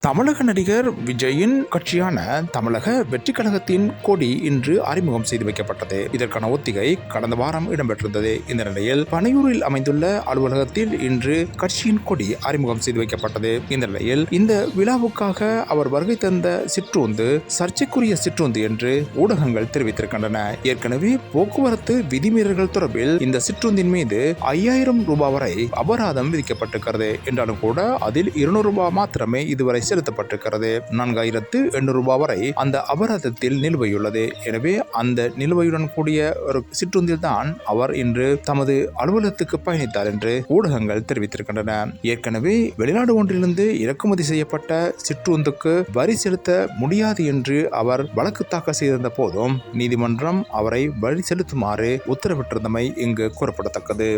தமிழக நடிகர் விஜயின் கட்சியான தமிழக வெற்றி கழகத்தின் கொடி இன்று அறிமுகம் செய்து வைக்கப்பட்டது. இதற்கான ஒத்திகை கடந்த வாரம் இடம்பெற்றிருந்தது. இந்த நிலையில் பனையூரில் அமைந்துள்ள அலுவலகத்தில் இன்று கட்சியின் கொடி அறிமுகம் செய்து வைக்கப்பட்டது. இந்த நிலையில் இந்த விழாவுக்காக அவர் வருகை தந்த சிற்றுந்து சர்ச்சைக்குரிய சிற்றுந்து என்று ஊடகங்கள் தெரிவித்திருக்கின்றன. ஏற்கனவே போக்குவரத்து விதிமீறல்கள் தொடர்பில் இந்த சிற்றுந்தின் மீது 5000 ரூபாய் வரை அபராதம் விதிக்கப்பட்டிருக்கிறது. என்றாலும் கூட அதில் 200 ரூபாய் மாத்திரமே இதுவரை செலுத்தப்பட்டிருக்கிறது. 4800 ரூபாய் வரை அந்த அபராதத்தில் நிலுவையுள்ளது. எனவே அந்த நிலுவையுடன் கூடிய ஒரு சிற்றுந்தில் தான் அவர் இன்று தமது அலுவலகத்துக்கு பயணித்தார் என்று ஊடகங்கள் தெரிவித்திருக்கின்றன. ஏற்கனவே வெளிநாடு ஒன்றிலிருந்து இறக்குமதி செய்யப்பட்ட சிற்றுந்துக்கு வரி செலுத்த முடியாது என்று அவர் வழக்கு தாக்கல் செய்திருந்த போதும் நீதிமன்றம் அவரை வரி செலுத்துமாறு உத்தரவிட்டிருந்தமை இங்கு கூறப்படத்தக்கது.